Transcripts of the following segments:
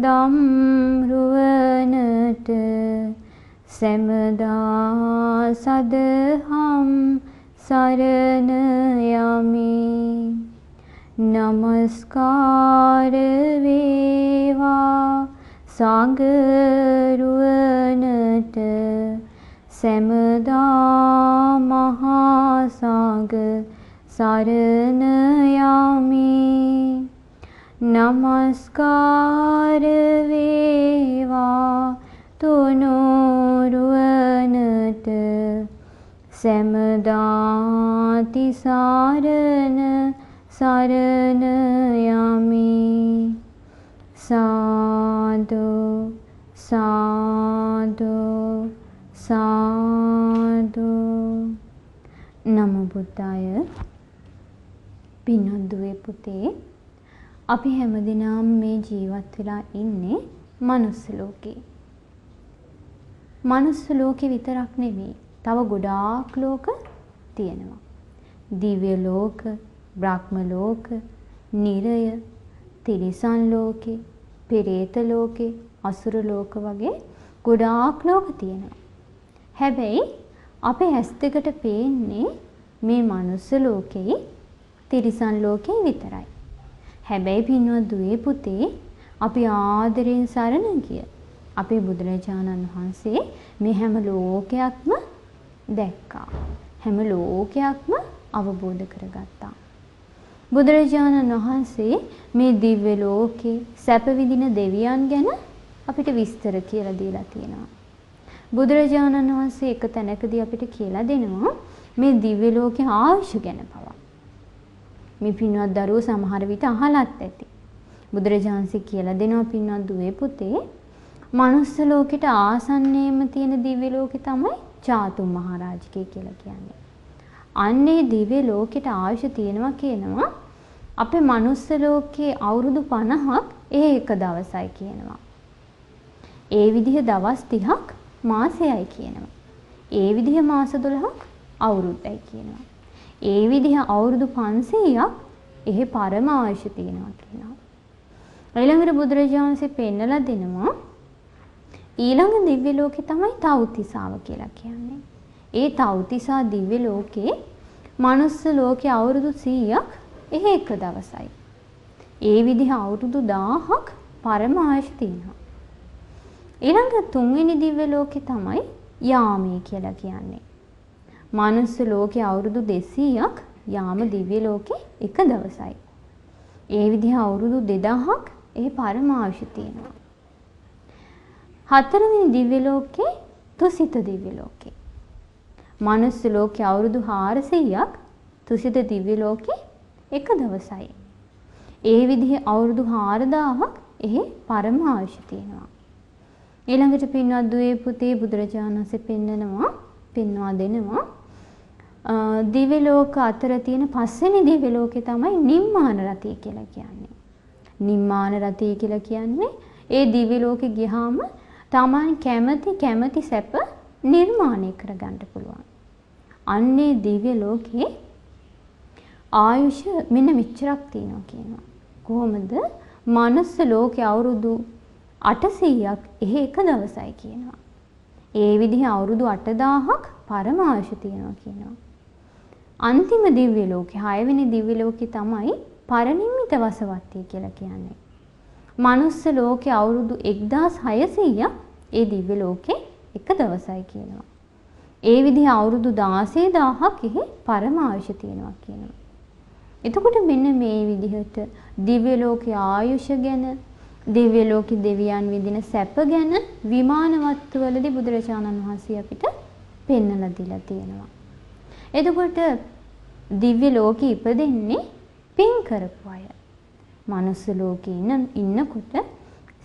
දම් රුවනට සැමදා සදහම් සරණ යමි. නමස්කාර වේවා සංඝරුවනට සැමදා මහා සංඝ සරණ යමි. නමස්කාර වේවා තුනුරුවනට සැමදා තිසරණ සරණ යමි. සාදු සාදු සාදු. නමෝ බුද්දාය. පින්වත් දුවේ පුතේ, අපි හැමදෙනාම මේ ජීවත් වෙලා ඉන්නේ මනුස්ස ලෝකේ. මනුස්ස ලෝකේ විතරක් නෙවෙයි, තව ගොඩාක් ලෝක තියෙනවා. දිව්‍ය ලෝක, බ්‍රහ්ම ලෝක, නිරය, තිරිසන් ලෝකේ, පෙරේත ලෝකේ, අසුර ලෝක වගේ ගොඩාක් ලෝක තියෙනවා. හැබැයි අපේ ඇස් දෙකට පේන්නේ මේ මනුස්ස ලෝකෙයි තිරිසන් ලෝකෙයි විතරයි. හැබැයි පින්වත් දුවේ පුතේ, අපි ආදරෙන් සරණ ගිය අපේ බුදුරජාණන් වහන්සේ මේ හැම ලෝකයක්ම දැක්කා. හැම ලෝකයක්ම අවබෝධ කරගත්තා. බුදුරජාණන් වහන්සේ මේ දිව්‍ය ලෝකේ සැප විඳින දෙවියන් ගැන අපිට විස්තර කියලා දීලා තියෙනවා. බුදුරජාණන් වහන්සේ එක තැනකදී අපිට කියලා දෙනවා මේ දිව්‍ය ලෝකේ ආයුෂ ගැන පවා. මේ පින්වත් දරුවෝ සමහර විට අහලත් ඇති. බුදුරජාණන්සේ කියලා දෙනවා පින්වත් දුවේ පුතේ, මනුස්ස ලෝකෙට ආසන්නයේම තියෙන දිව්‍ය ලෝකේ තමයි චාතුම් මහරජකේ කියලා කියන්නේ. අන්නේ දිව්‍ය ලෝකෙට ආයුෂ තියෙනවා කියනවා අපේ මනුස්ස ලෝකේ අවුරුදු 50ක් එක දවසයි කියනවා. ඒ විදිහ දවස් 30ක් මාසයයි කියනවා. ඒ විදිහ මාස 12ක් අවුරුද්දයි කියනවා. ඒ විදිහ අවුරුදු 500ක් එහි පරම ආයුෂ තියෙනවා කියනවා. ඊළඟට බුදුරජාණන්සේ පෙන්නලා දෙනවා ඊළඟ දිව්‍ය ලෝකේ තමයි තව්තිසාව කියලා කියන්නේ. ඒ තව්තිසා දිව්‍ය ලෝකේ මනුස්ස ලෝකේ අවුරුදු 100ක් එක දවසයි. ඒ විදිහ අවුරුදු 1000ක් පරම ආයුෂ තියෙනවා. ඊළඟ තුන්වෙනි දිව්‍ය ලෝකේ තමයි යාමේ කියලා කියන්නේ. මනුස්ස ලෝකේ අවුරුදු 200ක් යාම දිව්‍ය ලෝකේ එක දවසයි. ඒ විදිහ අවුරුදු 2000ක් පරම ආයුෂ තියෙනවා. හතරවෙනි දිව්‍ය ලෝකේ තුසිත දිව්‍ය ලෝකේ. මනුස්ස ලෝකේ අවුරුදු 400ක් තුසිත දිව්‍ය ලෝකේ එක දවසයි. ඒ විදිහේ අවුරුදු 4000ක් පරම ආයුෂ තියෙනවා. ඊළඟට පින්වත් දුවේ පුතේ බුදුරජාණන් වහන්සේ පෙන්වා දෙනවා දිව්‍ය ලෝක අතර තියෙන පස්වෙනි දිව්‍ය ලෝකේ තමයි නිම්මාන රතිය කියලා කියන්නේ. නිම්මාන රතිය කියලා කියන්නේ ඒ දිව්‍ය ලෝකේ ගියාම තමන් කැමති සැප නිර්මාණය කරගන්න පුළුවන්. අන්නේ දිව්‍ය ලෝකේ ආයුෂ මෙන්න මෙච්චරක් තියෙනවා කියනවා. කොහොමද? මනුස්ස ලෝකේ අවුරුදු 800ක් එක දවසයි කියනවා. ඒ විදිහ අවුරුදු 8000ක් පරම ආයුෂ තියෙනවා කියනවා. අන්තිම දිව්‍ය ලෝකේ 6 වෙනි දිව්‍ය ලෝකේ තමයි පරිනිම්මිත වසවත්තේ කියලා කියන්නේ. මනුස්ස ලෝකේ අවුරුදු 1600ක් ඒ දිව්‍ය ලෝකේ එක දවසයි කියනවා. ඒ විදිහ අවුරුදු 16000ක් පරම ආයුෂ තියෙනවා කියනවා. එතකොට මෙන්න මේ විදිහට දිව්‍ය ලෝකේ ආයුෂ ගැන, දිව්‍ය ලෝකේ දෙවියන් විඳින සැප ගැන විමානවත්තු වලදී බුදුරජාණන් වහන්සේ අපිට පෙන්වලා දීලා තියෙනවා. එතකොට දිව්‍ය ලෝකේ ඉපදෙන්නේ පින් කරපු අය. මනුස්ස ලෝකේ ඉන්නකොට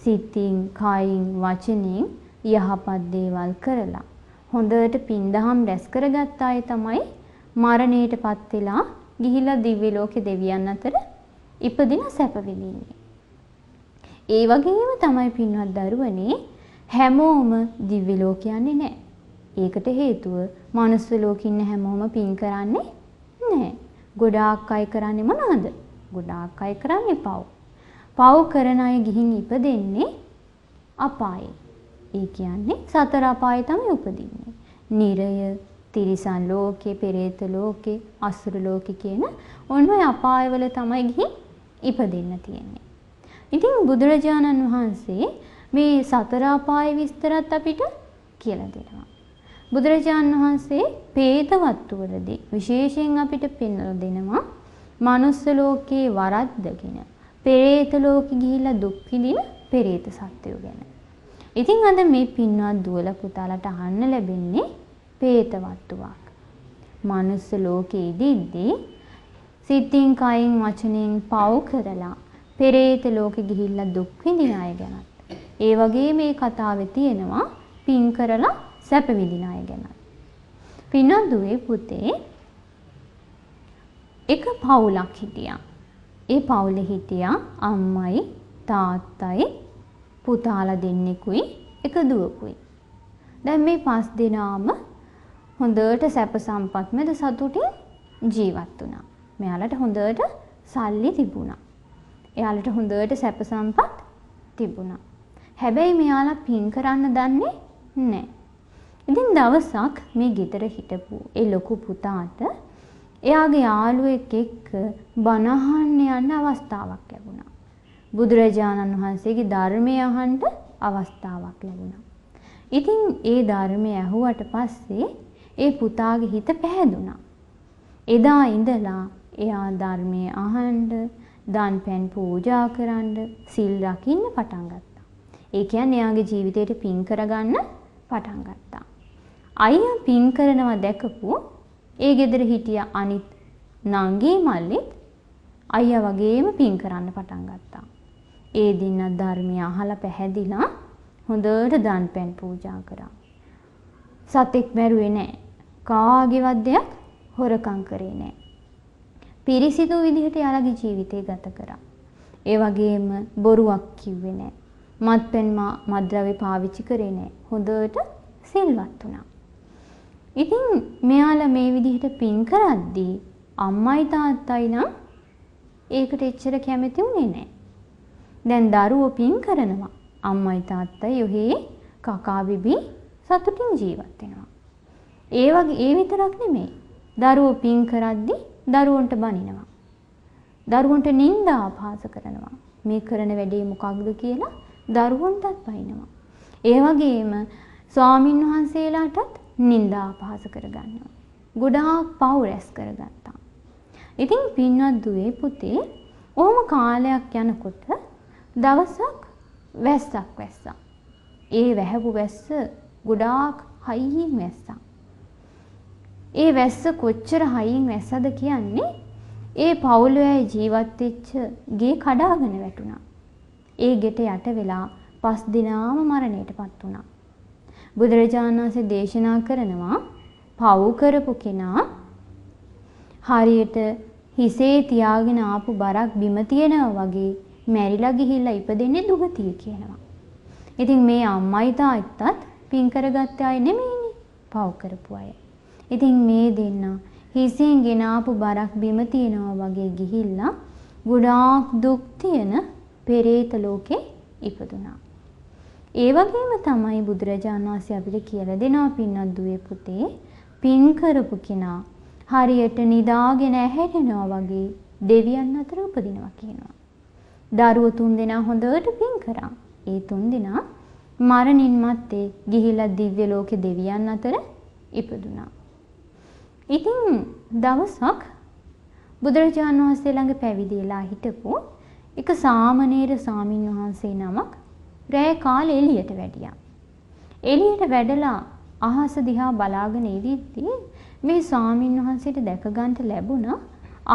සිතින්, කයින්, වචනෙන් යහපත් දේවල් කරලා හොඳට පින් දහම් රැස් කරගත්ත අය තමයි මරණයටපත් වෙලා ගිහිලා දිව්‍ය ලෝකේ දෙවියන් අතර ඉපදින සැප විඳින්නේ. ඒ වගේම තමයි පින්වත් දරුවනේ හැමෝම දිව්‍ය ලෝක යන්නේ නැහැ. ඒකට හේතුව මනුස්ස ලෝකේ ඉන්න හැමෝම පින් කරන්නේ නැහැ. ගොඩාක් අය කරන්නේ මොනවද? ගොඩාක් අය කරන්නේ පව්. පව් කරන අය ගිහින් ඉපදෙන්නේ අපායේ. ඒ කියන්නේ සතර අපායේ තමයි උපදින්නේ. නිරය, තිරිසන් ලෝකේ, පෙරේත ලෝකේ, අසුර ලෝකේ කියන ඔන්න ඔය අපායවල තමයි ගිහින් ඉපදෙන්න තියෙන්නේ. ඉතින් බුදුරජාණන් වහන්සේ මේ සතර අපාය විස්තරත් අපිට කියලා දෙනවා. බුදුරජාණන් වහන්සේ പ്രേතවත්වලදී විශේෂයෙන් අපිට පෙන්වලා දෙනවා මනුස්ස ලෝකේ වරද්දගෙන පෙරේත ලෝකෙ ගිහිල්ලා දුක් විඳින පෙරේත සත්වයෝ ගැන. ඉතින් අද මේ පින්වත් දුවල පුතාලට අහන්න ලැබෙන්නේ പ്രേතවත්වක්. මනුස්ස ලෝකේ ඉදිද්දී සිතින් කයින් වචනෙන් පව් කරලා පෙරේත ලෝකෙ ගිහිල්ලා දුක් විඳින අය ගැනත්. ඒ වගේ මේ කතාවේ තියෙනවා පින් කරලා සැප විඳින අය ගැන. පින්වත් දුවේ පුතේ එක පවුලක් හිටියා. ඒ පවුලේ හිටියා අම්මයි තාත්තයි පුතාලා දෙන්නෙකුයි එක දුවකුයි. දැන් මේ 5 දෙනාම හොඳට සැප සම්පත් මැද සතුටින් ජීවත් වුණා. මෙයාලට හොඳට සල්ලි තිබුණා. එයාලට හොඳට සැප සම්පත් තිබුණා. හැබැයි මෙයාලා පින් කරන්න දන්නේ නැහැ. ඉතින් දවසක් මේ ගෙදර හිටපු ඒ ලොකු පුතාට එයාගේ යාළුවෙක් එක්ක බණ අහන්න යන්න අවස්ථාවක් ලැබුණා. බුදුරජාණන් වහන්සේගේ ධර්මය අහන්න අවස්ථාවක් ලැබුණා. ඉතින් ඒ ධර්මය ඇහුවට පස්සේ ඒ පුතාගේ හිත පැහැදුනා. එදා ඉඳලා එයා ධර්මය අහන්න, දන් පැන් පූජා කරන්න, සිල් රකින්න පටන් ගත්තා. ඒ කියන්නේ එයාගේ ජීවිතේට පින් කරගන්න පටන් ගත්තා. අයියා පින් කරනවා දැකපු ඒ ගෙදර හිටිය අනිත් නංගි මල්ලිත් අයියා වගේම පින් කරන්න පටන් ගත්තා. ඒ දින ධර්මය අහලා පැහැදිලා හොඳට දන් පැන් පූජා කරා. සතෙක් මැරුවේ නැහැ. කාගේවත් දෙයක් හොරකම් කරේ නැහැ. පිරිසිදු විදිහට යාළගේ ජීවිතේ ගත කරා. ඒ වගේම බොරුවක් කිව්වේ නැහැ. මත්පැන් මත්ද්‍රව්‍ය පාවිච්චි කරේ නැහැ. හොඳට සිල්වත් වුණා. ඉතින් මෙයාලා මේ විදිහට පින් කරද්දී අම්මයි තාත්තයි නම් ඒකට එච්චර කැමති වුණේ නැහැ. දැන් දරුවෝ පින් කරනවා. අම්මයි තාත්තයි ඔහේ කකා බිබී සතුටින් ජීවත් වෙනවා. ඒ විතරක් නෙමෙයි. දරුවෝ පින් කරද්දී දරුවන්ට බනිනවා. දරුවන්ට නිନ୍ଦා අපහාස කරනවා. මේ කරන වැඩේ මොකක්ද කියලා දරුවන්ටත් බනිනවා. ඒ වගේම ස්වාමින් වහන්සේලාටත් නිନ୍ଦා අපහාස කරගන්නවා. ගොඩාක් පව් රැස් කරගත්තා. ඉතින් පින්වත් දුවේ පුතේ ඔහොම කාලයක් යනකොට දවසක් වැස්සක් වැස්සා. ඒ වැහපු වැස්ස ගොඩාක් හයියෙන් වැස්සා. ඒ වැස්ස කොච්චර හයියෙන් වැස්සද කියන්නේ ඒ පවුලේ ජීවත් වෙච්ච ගේ කඩාගෙන වැටුණා. ඒ ගෙට යට වෙලා 5 දිනාම මරණයටපත් වුණා. බුදුරජාණන් වහන්සේ දේශනා කරනවා පව් කරපු කෙනා හරියට හිසේ තියාගෙන ආපු බරක් බිම තියනවා වගේ මැරිලා ගිහිල්ලා ඉපදෙන්නේ දුගතිය කියනවා. ඉතින් මේ අම්මයි තාත්තත් පින් කරගත්ත අය නෙමෙයිනේ පව් කරපු අය. ඉතින් මේ දෙන්න හිසෙන් ගෙන ආපු බරක් බිම තියනවා වගේ ගිහිල්ලා ගොඩාක් දුක් තියෙන පෙරේත ලෝකේ ඉපදුනා. ඒ වගේම තමයි බුදුරජාණන් වහන්සේ අපිට කියලා දෙනවා පින්වත් දුවේ පුතේ පින් කරපු කෙනා හරියට නිදාගෙන ඇහැරෙනවා වගේ දෙවියන් අතර උපදිනවා කියනවා. දරුවෝ 3 දෙනා හොඳට පින් කරා. ඒ 3 දෙනා මරණින් මත්තේ ගිහිලා දිව්‍ය ලෝකේ දෙවියන් අතර ඉපදුනා. ඉතින් දවසක් බුදුරජාණන් වහන්සේ ළඟ පැවිදි වෙලා හිටපු එක සාමණේර ස්වාමින් වහන්සේ නමක් රෑ කාලේ එළියට වැඩියා. එළියට වැඩලා අහස දිහා බලාගෙන ඉඳිද්දී මේ ස්වාමින් වහන්සේට දැක ගන්නට ලැබුණා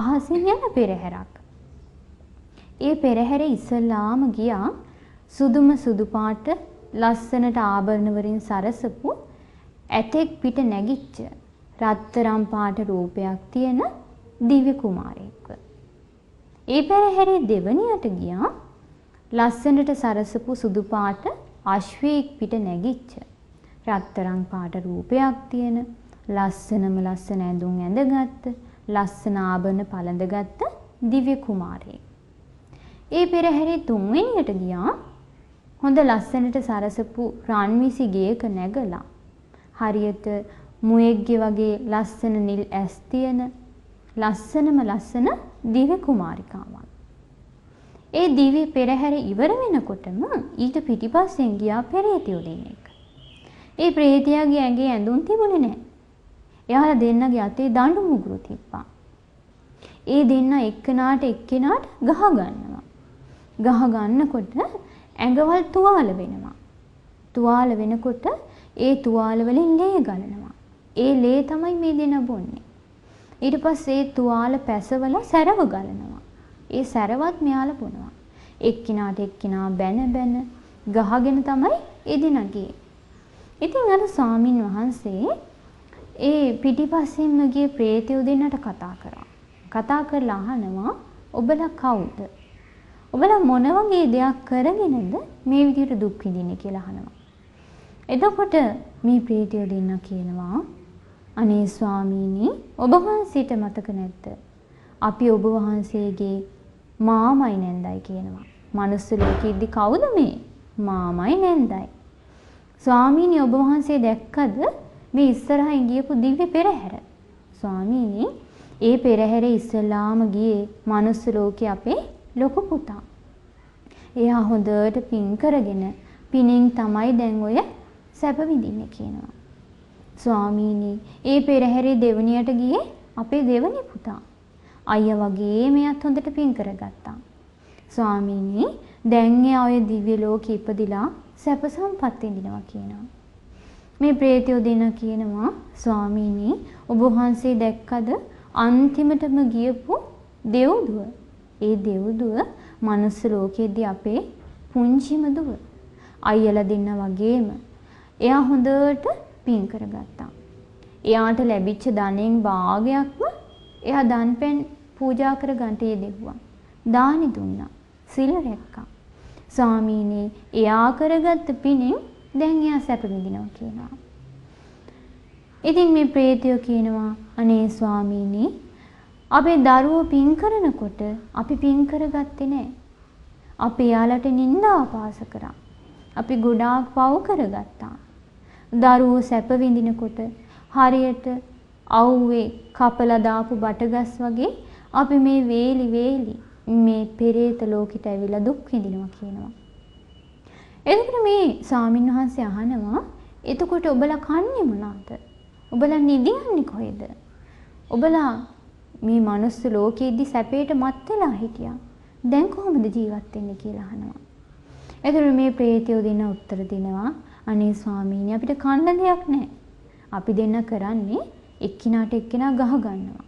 අහසින් යන පෙරහැරක්. ඒ පෙරහැරේ ඉස්සල්ලාම ගියා සුදුම සුදු පාට ලස්සනට ආභරණ වලින් සරසපු ඇතෙක් පිට නැගිච්ච රත්තරන් පාට රූපයක් තියෙන දිව්‍ය කුමාරයෙක්ව. ඒ පෙරහැරේ දෙවණියට ගියා ලස්සනට සරසපු සුදු පාට අශ්වයෙක් පිට නැගිච්ච රත්තරන් පාට රූපයක් තියෙන ලස්සනම ලස්සන ඇඳුම් ඇඳගත්ත ලස්සන ආභරණ පළඳගත්ත දිව්‍ය කුමාරයෙක්. ඒ පෙරහැරේ තුන්වෙනියට ගියා හොඳ ලස්සනට සරසපු රන්විසි ගේක නැගලා හරියට මුවෙක්ගේ වගේ ලස්සන නිල් ඇස් තියෙන ලස්සනම ලස්සන දිව්‍ය කුමාරිකාවක්. ඒ දිව්‍ය පෙරහැර ඉවර වෙනකොටම ඊට පිටිපස්සෙන් ගියා පෙරේතයෝ දෙන්නෙක්. ඒ ප්‍රේතයාගේ ඇඟේ ඇඳුම් තිබුණේ නැහැ. එයාලා දෙන්නගේ අතේ දඬු මුගුරු තිබ්බා. ඒ දෙන්න එක්කෙනාට ගහ ගන්නවා. ගහ ගන්නකොට ඇඟවල් තුවාල වෙනවා. තුවාල වෙනකොට ඒ තුවාල වලින් ලේ ගලනවා. ඒ ලේ තමයි මේ දෙන බොන්නේ. ඊට පස්සේ ඒ තුවාල පැසවල සැරව ගලනවා. ඒ සැරවත් මෙයාලා බොනවා. එක්කිනා බැන ගහගෙන තමයි ඒ දෙන ගියේ. ඉතින් අර ස්වාමින් වහන්සේ ඒ පිටිපස්සෙන්ම ගිය ප්‍රේතයෝ දෙන්නට කතා කරා. කතා කරලා අහනවා ඔබලා කවුද? ඔබලා මොන වගේ දෙයක් කරගෙනද මේ විදිහට දුක් විඳින්නේ කියලා අහනවා. එතකොට මේ ප්‍රේතයෝ දෙන්න කියනවා අනේ ස්වාමීනි ඔබ වහන්සේට මතක නැද්ද? අපි ඔබ වහන්සේගේ මාමයි නැන්දයි කියනවා. මනුස්ස ලෝකෙද්දි කවුද මේ? මාමයි නැන්දයි. ස්වාමීනි ඔබ වහන්සේ දැක්කද මේ ඉස්සරහින් ගියපු දිව්‍ය පෙරහැර? ස්වාමීනි ඒ පෙරහැරේ ඉස්සලාම ගියේ මනුස්ස ලෝකේ අපේ ලොකු පුතා. එයා හොඳට පින් කරගෙන පිනෙන් තමයි දැන් ඔය සැප විඳින්නේ කියනවා. ස්වාමීනි ඒ පෙරහැරේ දෙවණියට ගියේ අපේ දෙවණි පුතා. අයියා වගේ මෙයාත් හොඳට පින් කරගත්තා. ස්වාමීනි දැන් එයා ඔය දිව්‍ය ලෝකෙ ඉපදිලා සැප සම්පත් විඳිනවා කියනවා. මේ ප්‍රේතයෝ දෙන කියනවා ස්වාමීනි ඔබ වහන්සේ දැක්කද අන්තිමටම ගියපු දෙව්දුව? ඒ දෙව්දුව මනුස්ස ලෝකයේදී අපේ පුංචිම දුව. අයියලා දෙන්න වගේම එයා හොඳට පින් කරගත්තා. එයාට ලැබිච්ච ධනෙන් භාගයක්ම එයා දන්පෙන් පූජා කරගන්න යෙදුවා. දානි දුන්නා. සිල් රැක්කා. ස්වාමීනි එයා කරගත්ත පිනෙන් දැන් එයා සැප විඳිනවා කියනවා. ඉතින් මේ ප්‍රේතයෝ කියනවා අනේ ස්වාමීනි අපේ දරුවෝ පින් කරනකොට අපි පින් කරගත්තේ නැහැ. අපි යාලට නිନ୍ଦා ආපාස කරා. අපි ගොඩාක් පව් කරගත්තා. දරුවෝ සැප විඳිනකොට හරියට අවුවේ කපලා දාපු බටගස් වගේ අපි මේ වේලි මේ පෙරේත ලෝකෙට ඇවිල්ලා දුක් විඳිනවා කියනවා. එතකොට මේ ස්වාමීන් වහන්සේ අහනවා එතකොට ඔබලා කන්නේ මොනවාද? ඔබලා නිදියන්නේ කොහෙද? ඔබලා මේ මනුස්ස ලෝකයේදී සැපේට මත් වෙලා හිටියා. දැන් කොහොමද ජීවත් වෙන්නේ කියලා අහනවා. එතකොට මේ ප්‍රේතයෝ දෙන උත්තර දෙනවා අනේ ස්වාමීනි අපිට කන්න දෙයක් නැහැ. අපි දෙන්න කරන්නේ එක්කිනාට එක්කිනා ගහ ගන්නවා.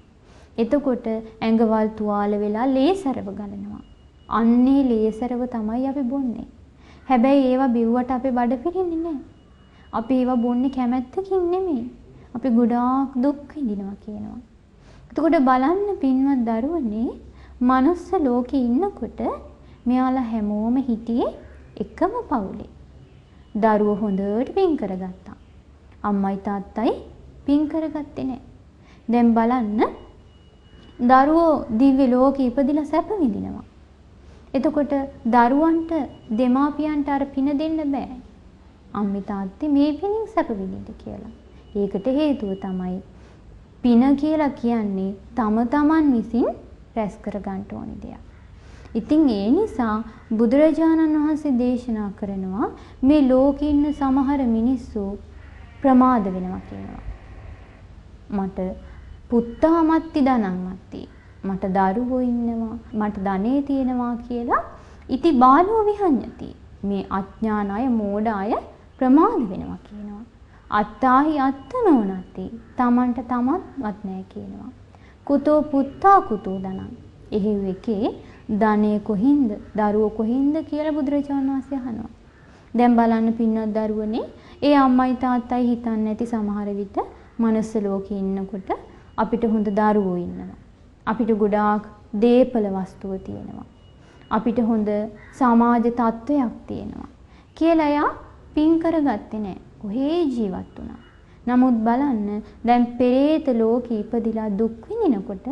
එතකොට ඇඟවල් තුවාල වෙලා ලේසරව ගලනවා. අන්නේ ලේසරව තමයි අපි බොන්නේ. හැබැයි ඒවා බිව්වට අපේ බඩ පිරෙන්නේ නැහැ. අපි ඒවා බොන්නේ කැමැත්තකින් නෙමෙයි. අපි ගොඩාක් දුක් විඳිනවා කියනවා. එතකොට බලන්න පින්වත් දරුවනේ මනුස්ස ලෝකේ ඉන්නකොට මෙයාලා හැමෝම හිටියේ එකම පවුලේ. දරුවෝ හොඳට පින් කරගත්තා. අම්මයි තාත්තයි පින් කරගත්තේ නැහැ. දැන් බලන්න දරුවෝ දිව්‍ය ලෝකෙ ඉපදිලා සැප විඳිනවා. එතකොට දරුවන්ට දෙමාපියන්ට අර පින දෙන්න බෑ. අම්මි තාත්තේ මේ පිනින් සැප විඳින්න කියලා. ඒකට හේතුව තමයි පින කියලා කියන්නේ තම තමන් විසින් රැස් කර ගන්න ඕනි දෙයක්. ඉතින් ඒ නිසා බුදුරජාණන් වහන්සේ දේශනා කරනවා මේ ලෝකේ ඉන්න සමහර මිනිස්සු ප්‍රමාද වෙනවා කියනවා. මට පුත්තාමත්ති ධනම්මත්ති මට දරුවෝ ඉන්නවා මට ධනෙ තියෙනවා කියලා ඉති බාලෝ විහඤ්ඤති මේ අඥාන අය මෝඩ අය ප්‍රමාද වෙනවා කියනවා. අත්තාහි අත්තනෝනති තමන්ට තමත්වත් නැහැ කියනවා. කුතෝ පුත්තා කුතෝ ධනං එහෙව් එකේ ධනෙ කොහින්ද දරුවෝ කොහින්ද කියලා බුදුරජාණන් වහන්සේ අහනවා. දැන් බලන්න පින්වත් දරුවනේ ඒ අම්මයි තාත්තයි හිතන්නේ නැති සමහර විට මනුස්ස ලෝකේ ඉන්නකොට අපිට හොඳ දරුවෝ ඉන්නවා. අපිට ගොඩාක් දේපල වස්තුව තියෙනවා. අපිට හොඳ සමාජ තත්වයක් තියෙනවා. කියලා එයා පින් කරගත්තේ නැහැ. ඔහේ ජීවත් වුණා. නමුත් බලන්න දැන් පෙරේත ලෝකෙ ඉපදිලා දුක් විඳිනකොට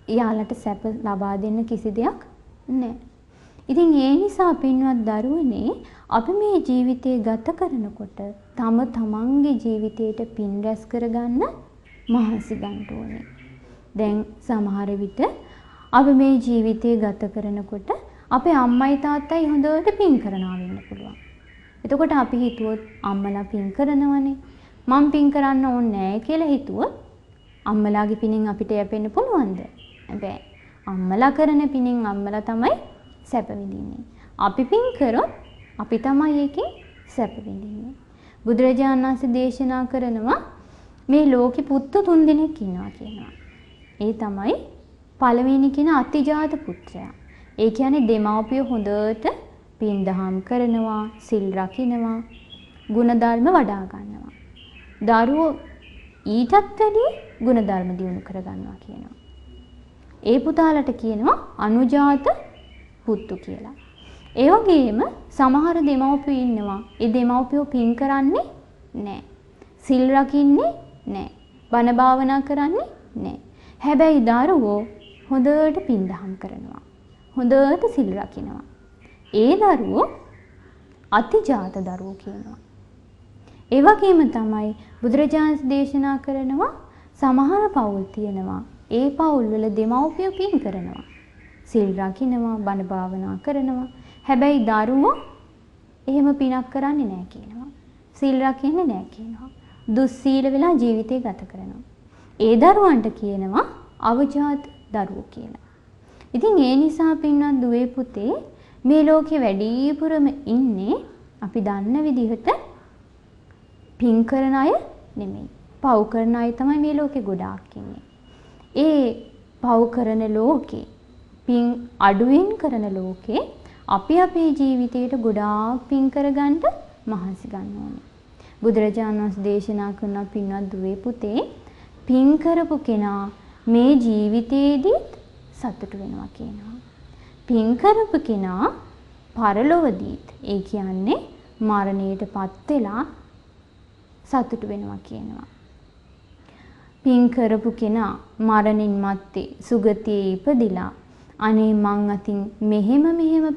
එයාලට සැප ලබා දෙන්න කිසි දෙයක් නැහැ. ඉතින් ඒ නිසා පින්වත් දරුවනේ අපි මේ ජීවිතය ගත කරනකොට තමන්ගේ ජීවිතයට පින් රැස් කරගන්න මහන්සි ගන්න ඕනේ. දැන් සමහර විට අපි මේ ජීවිතය ගත කරනකොට අපේ අම්මයි තාත්තයි හොඳට පින් කරනවා වෙන්න පුළුවන්. එතකොට අපි හිතුවොත් අම්මලා පින් කරනවනේ. මම පින් කරන්න ඕනේ නැහැ කියලා හිතුවොත් අම්මලාගේ පිනින් අපිට යැපෙන්න පුළුවන්ද? බැහැ. අම්මලා කරන පිනින් අම්මලා තමයි සැප විඳින්නේ. අපි පින් කරොත් අපි තමයි ඒකේ සැප විඳින්නේ. බුදුරජාණන් වහන්සේ දේශනා කරනවා මේ ලෝකෙ පුත්තු 3 දෙනෙක් ඉන්නවා කියනවා. ඒ තමයි පළවෙනි කෙන අතිජාත පුත්‍රයා. ඒ කියන්නේ දෙමව්පිය හොඳට පින් දහම් කරනවා, සිල් රකින්නවා, ගුණධර්ම වඩා ගන්නවා. දරුවෝ ඊටත් වැඩි ගුණධර්ම දියුණු කර ගන්නවා කියනවා. ඒ පුතාලට කියනවා අනුජාත පුත්තු කියලා. ඒ වගේම සමහර දෙමව්පියෝ ඉන්නවා. ඒ දෙමව්පියෝ පින් කරන්නේ නැහැ. සිල් රකින්නේ නැහැ. බණ භාවනා කරන්නේ නැහැ. හැබැයි දරුවෝ හොඳට පින් දහම් කරනවා. හොඳට සිල් රකින්නවා. ඒ දරුවෝ අතිජාත දරුවෝ කියනවා. ඒ වගේම තමයි බුදුරජාණන් දේශනා කරනවා සමහර පවුල් තියෙනවා. ඒ පවුල් වල දෙමව්පියෝ පින් කරනවා. සිල් රකින්නවා, බණ භාවනා කරනවා. හැබැයි දරුවෝ එහෙම පිනක් කරන්නේ නැහැ කියනවා. සිල් රකින්නේ නැහැ කියනවා. දුස්සීල වෙලා ජීවිතය ගත කරනවා. ඒ දරුවන්ට කියනවා අවජාත දරුවෝ කියලා. ඉතින් ඒ නිසා පින්වත් දුවේ පුතේ මේ ලෝකේ වැඩිපුරම ඉන්නේ අපි දන්න විදිහට පින් කරන අය නෙමෙයි. පව් කරන අය තමයි මේ ලෝකේ ගොඩාක් ඉන්නේ. ඒ පව් කරන ලෝකේ පින් අඩුවෙන් කරන ලෝකේ අපි අපේ ජීවිතයට ගොඩාක් පින් කරගන්න මහන්සි ගන්න ඕනේ. බුදුරජාණන් වහන්සේ දේශනා කරන පින්වත් දුවේ පුතේ පින් කරපු කෙනා මේ ජීවිතේදී සතුටු වෙනවා කියනවා. පින් කරපු කෙනා පරලොවදීත් ඒ කියන්නේ මරණයටපත් වෙලා සතුටු වෙනවා කියනවා. පින් කරපු කෙනා මරණින් මත්තේ සුගතියේ ඉපදිලා අනේ මං අතින් මෙහෙම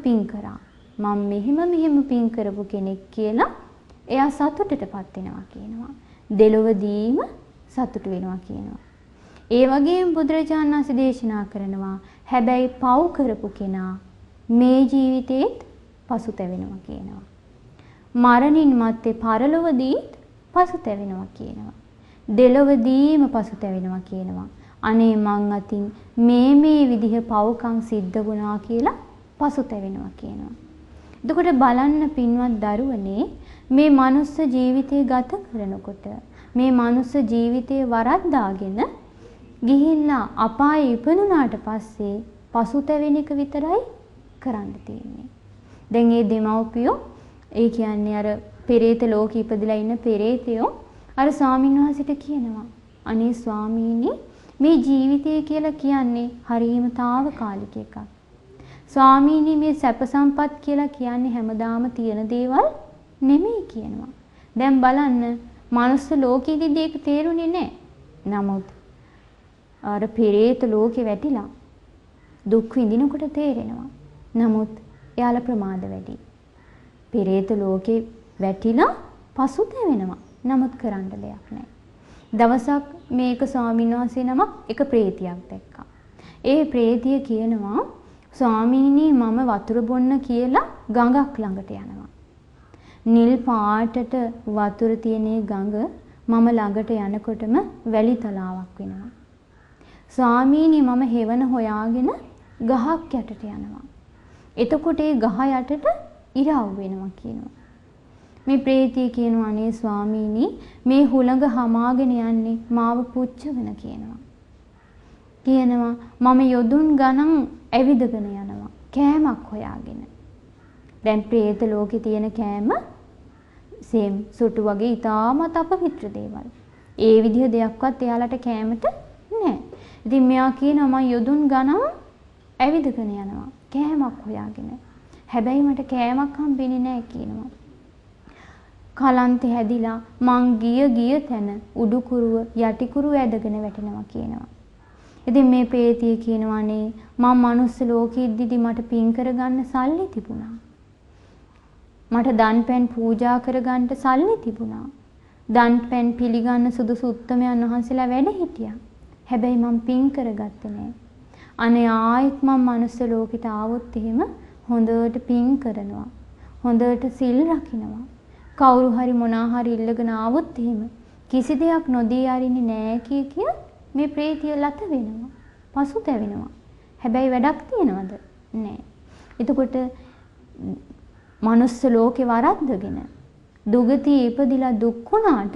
පින් කරා. මම මෙහෙම පින් කරපු කෙනෙක් කියලා එයා සතුටටපත් වෙනවා කියනවා. දෙලොවදීම සතුටු වෙනවා කියනවා. ඒ වගේම බුදුරජාණන් වහන්සේ දේශනා කරනවා හැබැයි පව් කරපු කෙනා මේ ජීවිතේත් පසුතැවෙනවා කියනවා. මරණින් මත්තේ පරලොවදීත් පසුතැවෙනවා කියනවා. දෙලොවදීම පසුතැවෙනවා කියනවා. අනේ මං අතින් මේ විදිහ පව්කම් සිද්ධ වුණා කියලා පසුතැවෙනවා කියනවා. එතකොට බලන්න පින්වත් දරුවනේ මේ මනුස්ස ජීවිතය ගත කරනකොට මේ මනුස්ස ජීවිතේ වරද්දාගෙන ගිහිල්ලා අපායේ ඉපදුනාට පස්සේ පසුතැවෙන එක විතරයි කරන්න තියෙන්නේ. දැන් මේ දෙමව්පියෝ ඒ කියන්නේ අර පෙරේත ලෝකෙ ඉපදිලා ඉන්න පෙරේතයෝ අර ස්වාමීන් වහන්සේට කියනවා අනේ ස්වාමීනි මේ ජීවිතය කියලා කියන්නේ හරියම తాවකාලික එකක්. ස්වාමීනි මේ සැප සම්පත් කියලා කියන්නේ හැමදාම තියෙන දේවල් නෙමෙයි කියනවා. දැන් බලන්න මනුස්ස ලෝකෙදී දෙයක තේරුනේ නැහැ. නමුත් අර පෙරේත ලෝකෙ වැටිලා දුක් විඳිනකොට තේරෙනවා. නමුත් එයාලා ප්‍රමාද වැඩි. පෙරේත ලෝකෙ වැටිලා පසුතැවෙනවා. නමුත් කරන්න දෙයක් නැහැ. දවසක් මේක ස්වාමීන් වහන්සේ නමක් එක ප්‍රේතියක් දැක්කා. ඒ ප්‍රේතිය කියනවා ස්වාමීනි මම වතුර බොන්න කියලා ගඟක් ළඟට යනවා. නිල් පාටට වතුර තියෙන ගඟ මම ළඟට යනකොටම වැලි තලාවක් වෙනවා. ස්වාමීනි මම හෙවන හොයාගෙන ගහක් යටට යනවා. එතකොට ඒ ගහ යටට ඉරාව් වෙනවා කියනවා. මේ ප්‍රේතිය කියනවා අනේ ස්වාමීනි මේ හුළඟ හමාගෙන යන්නේ මාව පුච්චගෙන කියනවා. මම යොදුන් ගණන් ඇවිදගෙන යනවා කෑමක් හොයාගෙන. දැන් ප්‍රේත ලෝකේ තියෙන කෑම සේම් සොටු වගේ ඊටාමත් අපවිත්‍ර දේවල්. ඒ විදිහ දෙයක්වත් එයාලට කෑමට නැහැ. ඉතින් මෙයා කියනවා මම යොදුන් ගණන් ඇවිදගෙන යනවා කෑමක් හොයාගෙන. හැබැයි මට කෑමක් හම්බෙන්නේ නැහැ කියනවා. කලන්තේ හැදිලා මං ගිය තැන උඩුකුරුව යටිකුරුව ඇදගෙන වැටෙනවා කියනවා. ඉතින් මේ ප්‍රේතිය කියනවානේ මම මනුස්ස ලෝකෙද්දිදී මට පින් කරගන්න සල්ලි තිබුණා. මට දන් පැන් පූජා කරගන්න සල්ලි තිබුණා. දන් පැන් පිළිගන්න සුදුසු උත්තමයන් වහන්සේලා වැඩ හිටියා. හැබැයි මම පින් කරගත්තේ නැහැ. අනේ ආයෙත් මම මනුස්ස ලෝකෙට ආවොත් එහෙම හොඳට පින් කරනවා. හොඳට සිල් රකින්නවා. කවුරු හරි මොනා හරි ඉල්ලගෙන ආවොත් එහෙම කිසි දෙයක් නොදී අරින්නේ නැහැ කිය මේ ප්‍රේතිය ලත වෙනවා. පසුතැවෙනවා. හැබැයි වැඩක් තියනවද? නැහැ. එතකොට මනුස්ස ලෝකේ වරද්දගෙන දුගතිය ඉපදිලා දුක් වුණාට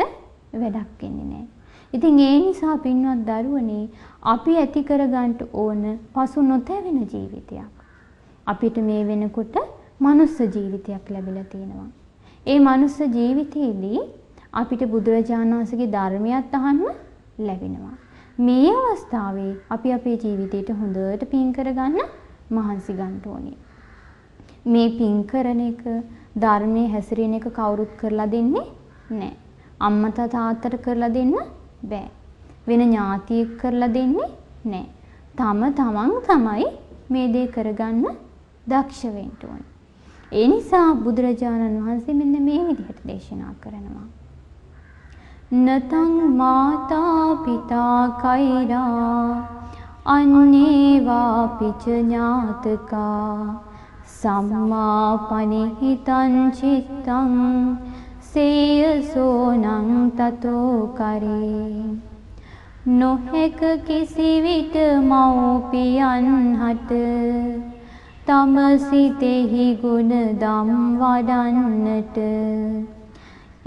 වැඩක් වෙන්නේ නැහැ. ඉතින් ඒ නිසා පින්වත් දරුවනේ අපි ඇති කරගන්න ඕන පසු නොතැවෙන ජීවිතයක්. අපිට මේ වෙනකොට මනුස්ස ජීවිතයක් ලැබිලා තියෙනවා. ඒ මනුස්ස ජීවිතයේදී අපිට බුදුරජාණන් වහන්සේගේ ධර්මයක් අහන්න ලැබෙනවා. මේ අවස්ථාවේ අපි අපේ ජීවිතේට හොඳට පින් කරගන්න මහන්සි ගන්න ඕනේ. මේ පින් කරන එක ධර්මයේ හැසිරෙන එක කවුරුත් කරලා දෙන්නේ නැහැ. අම්මා තාත්තට කරලා දෙන්න බෑ. වෙන ඥාතියෙක් කරලා දෙන්නේ නැහැ. තමන් තමයි මේ දේ කරගන්න දක්ෂ වෙන්න ඕනේ. ඒ නිසා බුදුරජාණන් වහන්සේ මෙන්න මේ විදිහට දේශනා කරනවා. නතං මාතා පිතා කෛරා අන්නේවා පිච ඥාතකා සම්මා පනිහිතං චිත්තං සේයසෝනං තතෝ කරේ නොහැක කිසිවිට මව්පියන් හට තම සිතෙහි ගුණ දම් වඩන්නට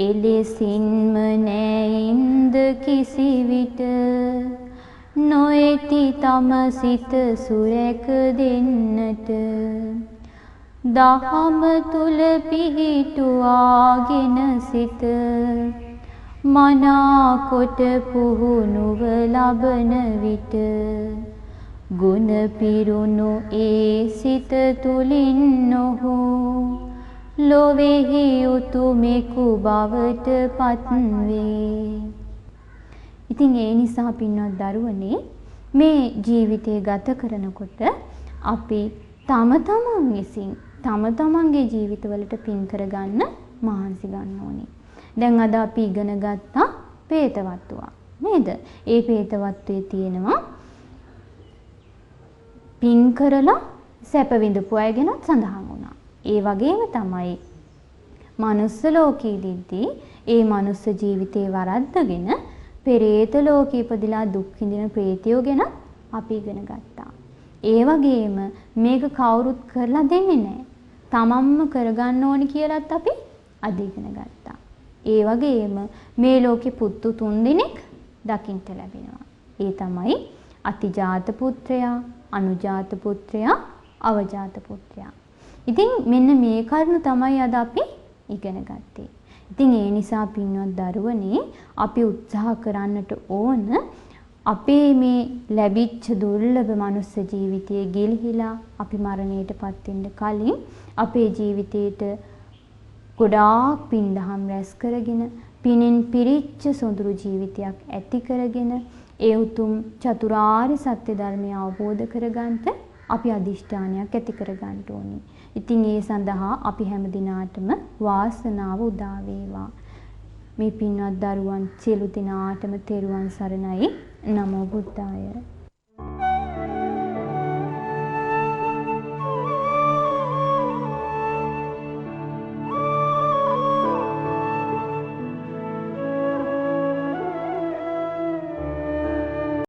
එලෙසින්ම නැයින්ද කිසිවිට නොඑති තම සිත සුරැක දෙන්නට දහම තුල පිහිටුවාගෙන සිත මනාකොට පුහුණුව ලබන විට ගුණ පිරුණු ඒ සිත තුලින් නොහු ලොවේහි උතුමෙකු බවට පත්වේ. ඉතින් ඒ නිසා පින්වත් දරුවනේ මේ ජීවිතය ගත කරනකොට අපි තම තමන් විසින් තම තමන්ගේ ජීවිතවලට පින් කරගන්න මහන්සි ගන්න ඕනේ. දැන් අද අපි ඉගෙන ගත්තා പ്രേතවත්තුවක් නේද? ඒ പ്രേතවත්තුවේ තියෙනවා පින් කරලා සැප විඳපු අය ගැන සඳහන් වුණා. ඒ වගේම තමයි මනුස්ස ලෝකයේදී ඒ මනුස්ස ජීවිතේ වරද්දගෙන පෙරේත ලෝකෙ ඉපදිලා දුක් විඳින ප්‍රේතයෝ ගැන අපි ඉගෙන ගත්තා. ඒ වගේම මේක කවුරුත් කරලා දෙන්නේ නැහැ. තමන්ම කරගන්න ඕනි කියලාත් අපි අද ඉගෙන ගත්තා. ඒ වගේම මේ ලෝකෙ පුතු 3 දෙනෙක් දකින්න ලැබෙනවා. ඒ තමයි අතිජාත පුත්‍රයා, අනුජාත පුත්‍රයා, අවජාත පුත්‍රයා. ඉතින් මෙන්න මේ කරුණු තමයි අද අපි ඉගෙන ගත්තේ. ඉතින් ඒ නිසා පින්වත් දරුවනේ අපි උත්සාහ කරන්නට ඕන අපේ මේ ලැබිච්ච දුර්ලභ මනුස්ස ජීවිතයේ ගිලිහිලා අපි මරණයටපත් වෙන්න කලින් අපේ ජීවිතේට ගොඩාක් පින් දහම් රැස් කරගෙන පිනෙන් පිරිච්ච සොඳුරු ජීවිතයක් ඇති කරගෙන ඒ උතුම් චතුරාර්ය සත්‍ය ධර්මය අවබෝධ කරගන්නට අපි අදිෂ්ඨානයක් ඇති කරගන්න ඕනේ. ඉතින් ඒ සඳහා අපි හැම දිනාටම වාසනාව උදා වේවා. මේ පින්වත් දරුවන් සියලු දෙනාටම තෙරුවන් සරණයි. නමෝ බුද්ධාය.